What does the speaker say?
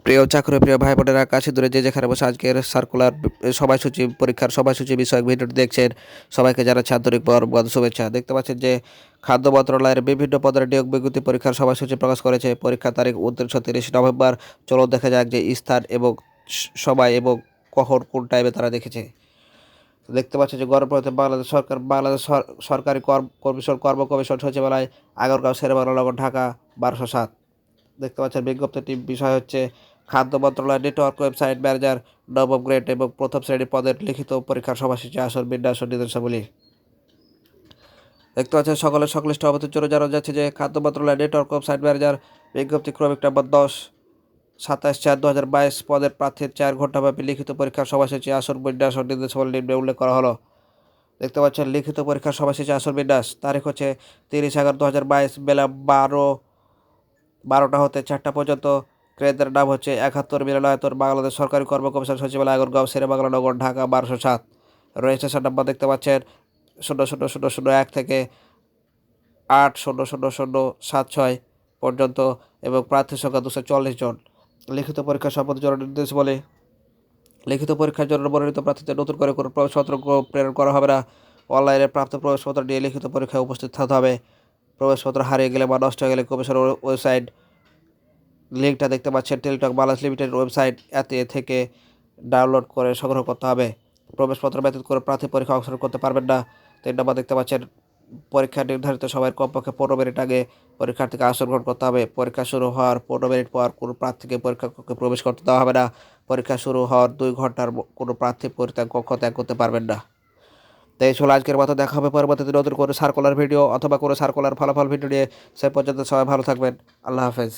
প্রিয় চাকরিপ্রিয় ভাই বোনেরা, কাছে দূরে যে যেখানে বসে আজকের সার্কুলার সময়সূচি পরীক্ষার সময়সূচি বিষয়ক ভিডিওটি দেখছেন, সবাইকে জানাচ্ছি আন্তরিক বরবাদ শুভেচ্ছা। দেখতে পাচ্ছেন যে খাদ্য মন্ত্রণালয়ের বিভিন্ন পদের নিয়োগ বিজ্ঞপ্তি পরীক্ষার সময়সূচি প্রকাশ করেছে। পরীক্ষার তারিখ 29-30 নভেম্বর। চলো দেখা যাক যে স্থান এবং সময় এবং কখন কোন টাইমে তারা দেখেছে। দেখতে পাচ্ছেন যে গণপ্রজাতন্ত্রী বাংলাদেশ সরকারি কর্ম কমিশন সচিবালয়, আগারগাঁও, শেরেবাংলা নগর, ঢাকা 1207। দেখতে পাচ্ছেন বিজ্ঞপ্তিটি বিষয় হচ্ছে খাদ্য মন্ত্রণালয় নেটওয়ার্ক ওয়েবসাইট ম্যানেজার, নবম গ্রেড এবং প্রথম শ্রেণী পদের লিখিত পরীক্ষার সময়সূচি, আসন বিন্যাস ও নির্দেশাবলী। দেখতে পাচ্ছেন সকলের সংশ্লিষ্ট অবধির জন্য জানা যাচ্ছে যে খাদ্য মন্ত্রণালয় নেটওয়ার্ক ওয়েবসাইট ম্যানেজার বিজ্ঞপ্তি ক্রমিক নম্বর 10/27/2022 পদের প্রার্থীর 4 ঘন্টাব্যাপী লিখিত পরীক্ষার সময়সূচি, আসন বিন্যাস ও নির্দেশাবলী নিম্নে উল্লেখ করা হলো। দেখতে পাচ্ছেন লিখিত পরীক্ষার সময়সূচি, আসন বিন্যাস। তারিখ হচ্ছে 30/11/2022, বেলা 12টা হতে 4টা পর্যন্ত। কেন্দ্রের নাম হচ্ছে 71 মিলনায়তন, বাংলাদেশ সরকারি কর্ম কমিশন সচিবালয়, আগারগাঁও, শেরেবাংলা নগর, ঢাকা 1207। রেজিস্ট্রেশন নাম্বার দেখতে পাচ্ছেন 000001 থেকে 8000076 পর্যন্ত এবং প্রার্থী সংখ্যা 240 জন। লিখিত পরীক্ষা সম্বন্ধে জরুরি নির্দেশ বলে, লিখিত পরীক্ষার জন্য মনোনীত প্রার্থীদের নতুন করে কোনো প্রবেশপত্র প্রেরণ করা হবে না। অনলাইনে প্রাপ্ত প্রবেশপত্র নিয়ে লিখিত পরীক্ষায় উপস্থিত থাকতে হবে। প্রবেশপত্র হারিয়ে গেলে বা নষ্ট হয়ে গেলে কমিশনের ওয়েবসাইট লিঙ্কটা দেখতে পাচ্ছেন, টেলিটক বাংলাদেশ লিমিটেড ওয়েবসাইট, এতে থেকে ডাউনলোড করে সংগ্রহ করতে হবে। প্রবেশপত্র ব্যতীত করে প্রার্থী পরীক্ষা অংশগ্রহণ করতে পারবেন না। 3 নম্বর দেখতে পাচ্ছেন, পরীক্ষার নির্ধারিত সময়ের কমপক্ষে 15 মিনিট আগে পরীক্ষার্থীকে অংশগ্রহণ করতে হবে। পরীক্ষা শুরু হওয়ার 15 মিনিট পর কোনো প্রার্থীকে পরীক্ষা কক্ষে প্রবেশ করতে দেওয়া হবে না। পরীক্ষা শুরু হওয়ার 2 ঘন্টার কোনো প্রার্থী পরীক্ষা কক্ষ ত্যাগ করতে পারবেন না। তো এই ছিল আজকের মতো। দেখা হবে পরবর্তীতে নতুন কোনো সার্কুলার ভিডিও অথবা কোনো সার্কুলার ফলাফল ভিডিও নিয়ে। সে পর্যন্ত সবাই ভালো থাকবেন। আল্লাহ হাফেজ।